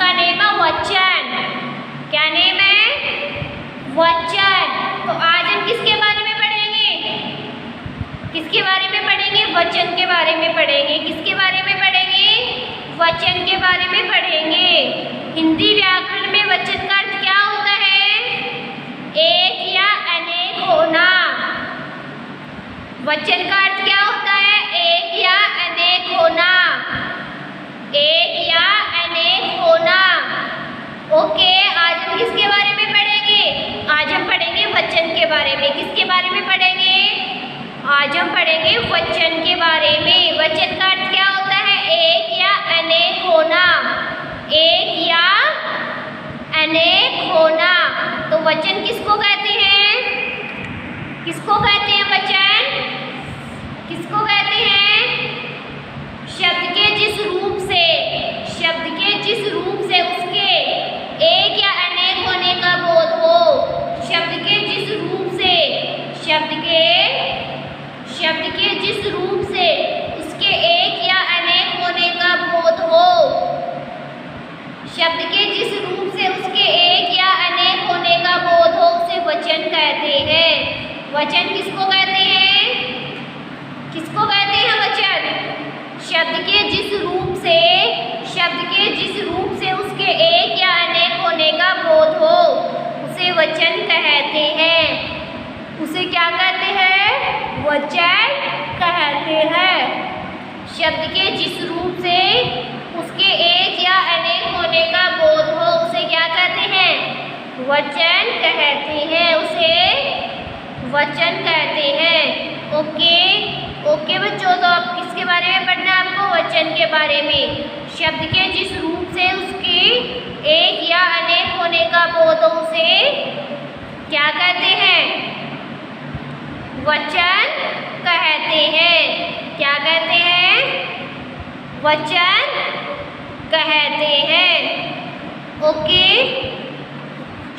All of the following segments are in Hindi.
जिसका नेम है वचन। क्या नेम है? वचन। तो आज हम किसके बारे में पढ़ेंगे? किसके बारे में पढ़ेंगे? वचन के बारे में पढ़ेंगे। किसके बारे में पढ़ेंगे? वचन के बारे में पढ़ेंगे। हिंदी व्याकरण में वचन का अर्थ क्या होता है? एक या अनेक होना। वचन का अर्थ क्या होता है? एक या अनेक होना। एक या अनेक होना। ओके, आज हम किसके बारे में पढ़ेंगे? आज हम पढ़ेंगे वचन के बारे में। किसके बारे में पढ़ेंगे? आज हम पढ़ेंगे वचन के बारे में। वचन का अर्थ क्या होता है? एक या अनेक होना। एक या अनेक होना। तो वचन किसको कहते हैं? किसको कहते हैं वचन? किसको कहते हैं? शब्द के जिस रूप से, शब्द के जिस रूप से उसके एक या अनेक होने का बोध हो। शब्द के जिस रूप से, शब्द के जिस रूप से उसके एक या अनेक होने का बोध हो। शब्द के जिस रूप से उसके एक या अनेक होने का बोध हो उसे वचन कहते हैं। वचन किसको कहते हैं? किसको कहते हैं वचन? शब्द के जिस रूप से, शब्द के जिस रूप से उसके एक या अनेक होने का बोध हो उसे वचन कहते हैं। उसे क्या कहते हैं? वचन कहते हैं। शब्द के जिस रूप से उसके एक या अनेक होने का बोध हो उसे क्या कहते हैं? वचन कहते हैं। उसे वचन कहते हैं। ओके बच्चों, तो अब किसके बारे में पढ़ना है आपको? वचन के बारे में। शब्द के जिस रूप से उसके एक या अनेक होने का बोध हो उसे क्या कहते हैं? वचन कहते हैं। क्या कहते हैं? वचन कहते हैं। ओके,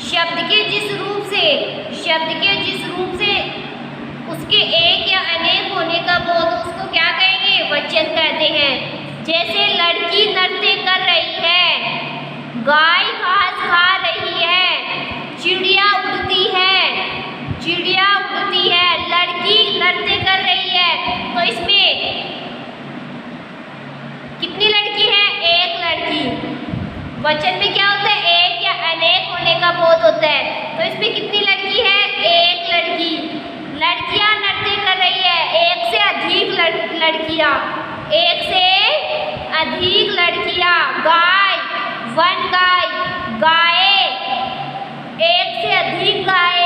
शब्द के जिस रूप से, शब्द के जिस रूप से उसके एक या अनेक होने का बोध उसको क्या कहेंगे? वचन कहते हैं। जैसे लड़की नृत्य कर रही है, गाय घास खा रही है, चिड़िया उड़ती है, चिड़िया उड़ती है, लड़की नृत्य कर रही है। तो इसमें कितनी लड़की है? एक लड़की। वचन में क्या होता है? एक या अनेक होने का बोध होता है। तो इसमें कितनी लड़की है? एक लड़की। लड़कियां नृत्य कर रही है, एक से अधिक लड़कियां, एक से अधिक लड़कियां। गाय, वन गाय, गाय, एक से अधिक गाय।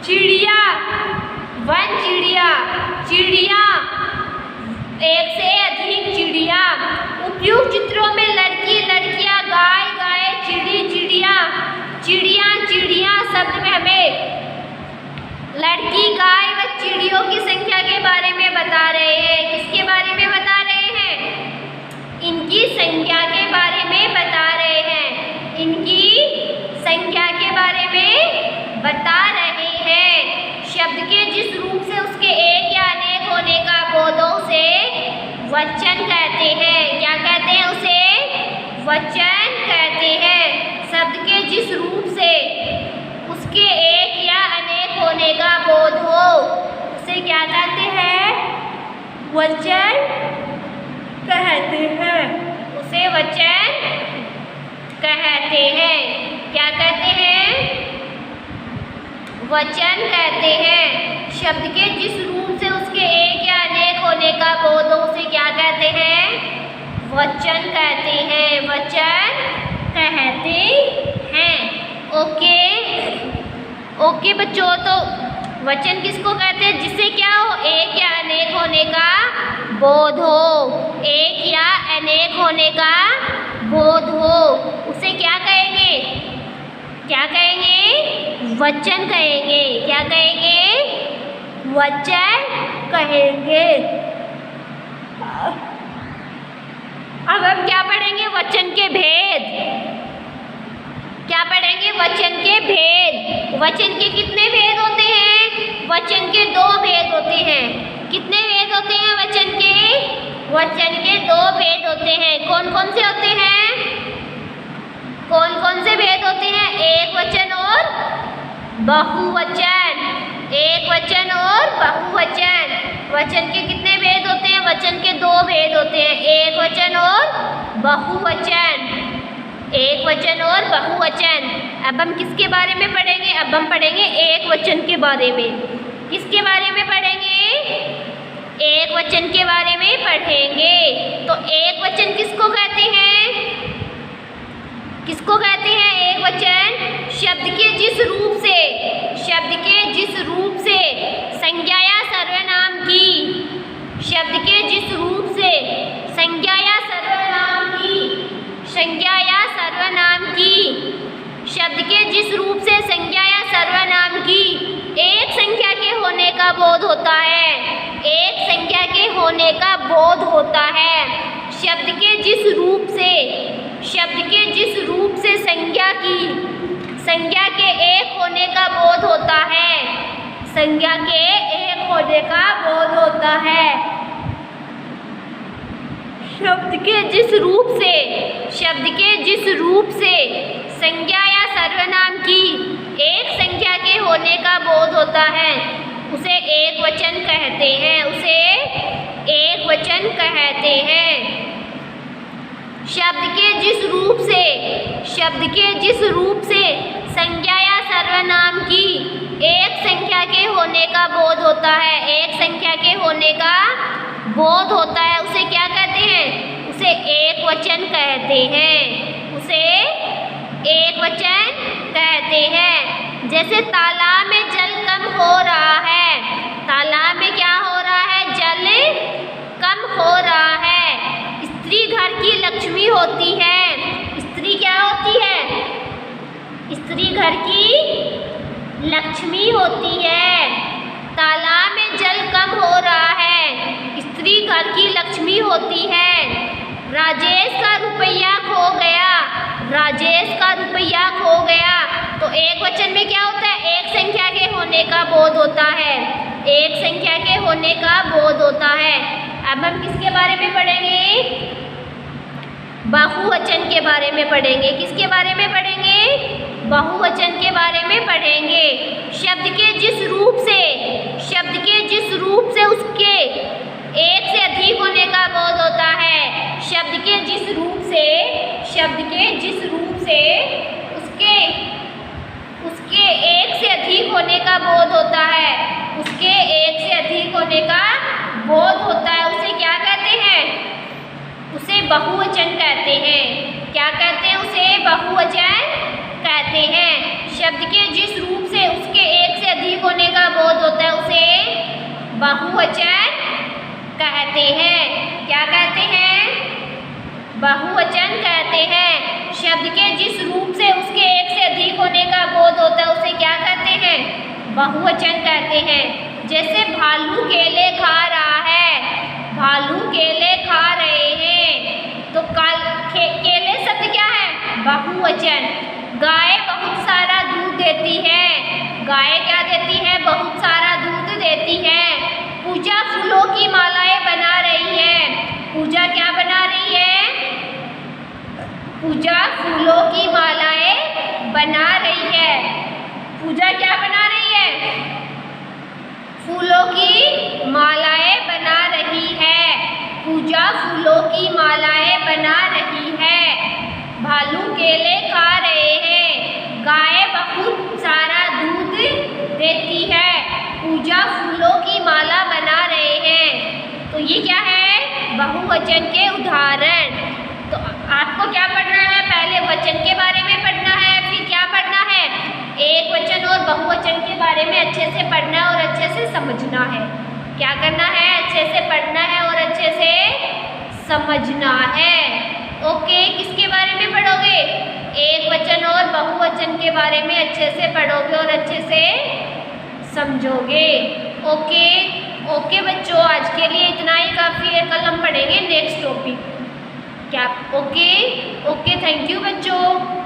चिड़िया, वन चिड़िया, चिड़िया, एक से अधिक चिड़िया। उपयुक्त चित्रों में लड़की, लड़कियां, गाय, गाय, चिड़ी, चिड़िया, चिड़िया, चिड़िया शब्द में हमें लड़की, गाय व चिड़ियों की संख्या के बारे में बता रहे हैं। किसके बारे में बता रहे हैं? इनकी संख्या के बारे में बता रहे हैं। इनकी संख्या के बारे में बता रहे हैं। शब्द के जिस रूप से उसके एक या अनेक होने का बोधों से वचन कहते हैं। क्या कहते हैं? उसे वचन कहते हैं। शब्द के जिस रूप से उसके एक या अनेक होने का बोध हो उसे क्या कहते हैं? वचन कहते हैं। उसे वचन कहते हैं। क्या कहते हैं? वचन कहते हैं। शब्द के जिस रूप से उसके एक या अनेक होने का बोध हो उसे क्या कहते हैं? वचन कहते हैं। वचन कहते हैं। ओके बच्चों, तो वचन किसको कहते हैं? जिससे क्या हो? एक या अनेक होने का बोध हो। एक या अनेक होने का बोध हो उसे क्या कहेंगे? क्या कहेंगे? वचन कहेंगे। क्या कहेंगे? वचन कहेंगे। अब हम क्या पढ़ेंगे? वचन के भेद। क्या पढ़ेंगे? वचन के भेद। वचन के कितने भेद होते हैं? वचन के 2 भेद होते हैं। कितने भेद होते हैं वचन के? वचन के 2 भेद होते हैं। कौन कौन से होते हैं? बहुवचन, एक वचन और बहुवचन। वचन के कितने भेद होते हैं? वचन के दो भेद होते हैं, एक वचन और बहुवचन, एक वचन और बहुवचन। अब हम किसके बारे में पढ़ेंगे? अब हम पढ़ेंगे एक वचन के बारे में। किसके बारे में पढ़ेंगे? एक वचन के बारे में पढ़ेंगे। तो एक वचन किसको कहते हैं? किसको कहते हैं एक वचन? शब्द के जिस रूप से, शब्द के जिस रूप से संज्ञा या सर्वनाम की, शब्द के जिस रूप से संज्ञा या सर्वनाम की, संज्ञा या सर्वनाम की, शब्द के जिस रूप से संज्ञा या सर्वनाम की एक संख्या के होने का बोध होता है, एक संख्या के होने का बोध होता है। शब्द के जिस रूप से, शब्द के जिस रूप से संज्ञा की, संज्ञा के एक होने का बोध होता है, संज्ञा के एक होने का बोध होता है। शब्द के जिस रूप से, शब्द के जिस रूप से संज्ञा या सर्वनाम की एक संख्या के होने का बोध होता है उसे एक वचन कहते हैं, उसे एक वचन कहते हैं। शब्द के जिस रूप से, शब्द के जिस रूप से संज्ञा या सर्वनाम की एक संख्या के होने का बोध होता है, एक संख्या के होने का बोध होता है, उसे क्या कहते हैं? उसे एक वचन कहते हैं, उसे एक वचन कहते हैं। जैसे तालाब में जल कम हो रहा है, तालाब में क्या हो रहा है? जल कम हो रहा है। स्त्री घर की लक्ष्मी होती है, स्त्री क्या होती है? स्त्री घर की लक्ष्मी होती है। तालाब में जल कम हो रहा है, स्त्री घर की लक्ष्मी होती है। राजेश का रुपया खो गया, राजेश का रुपया खो गया। तो एक वचन में क्या होता है? एक संख्या के होने का बोध होता है, एक संख्या के होने का बोध होता है। अब हम किसके बारे में पढ़ेंगे? बहुवचन के बारे में पढ़ेंगे। किसके बारे में पढ़ेंगे? बहुवचन के बारे में पढ़ेंगे। शब्द के जिस रूप से, शब्द के जिस रूप से उसके एक से अधिक होने का बोध होता है, शब्द के जिस रूप से, शब्द के जिस रूप से उसके एक से अधिक होने का बोध होता है, उसके एक से अधिक होने का बोध होता है, उसे क्या कहते हैं? उसे बहुवचन कहते हैं। क्या कहते हैं? उसे बहुवचन कहते हैं। शब्द के जिस रूप से उसके एक से अधिक होने का बोध होता है उसे बहुवचन कहते हैं। क्या कहते हैं? बहुवचन कहते हैं। शब्द के जिस रूप से उसके एक से अधिक होने का बोध होता है उसे क्या कहते हैं? बहुवचन कहते हैं। जैसे भालू केले खा रहा है, भालू केले खा रहे हैं, तो केले शब्द क्या है? बहुवचन। गाय बहुत सारा दूध देती है, गाय क्या देती है? बहुत सारा दूध देती है। पूजा फूलों की मालाएं बना रही है, पूजा क्या बना रही है? पूजा फूलों की मालाएं बना रही है। पूजा क्या बना रही है? फूलों की मालाएं बना रही है। पूजा फूलों की मालाएं बना रही है। भालू केले खा रहे हैं, गाय बहुत सारा दूध देती है, पूजा फूलों की माला बना रहे हैं। तो ये क्या है? बहुवचन के उदाहरण। तो आपको क्या पढ़ना है? पहले वचन के बारे में पढ़ना है, फिर क्या पढ़ना है? एक वचन और बहुवचन के बारे में अच्छे से पढ़ना है और अच्छे से समझना है। क्या करना है? अच्छे से पढ़ना है और अच्छे से समझना है। ओके, किसके बारे में पढ़ोगे? एक वचन और बहुवचन के बारे में अच्छे से पढ़ोगे और अच्छे से समझोगे। ओके ओके बच्चों, आज के लिए इतना ही काफ़ी है। कल हम पढ़ेंगे नेक्स्ट टॉपिक। क्या? ओके ओके, थैंक यू बच्चों।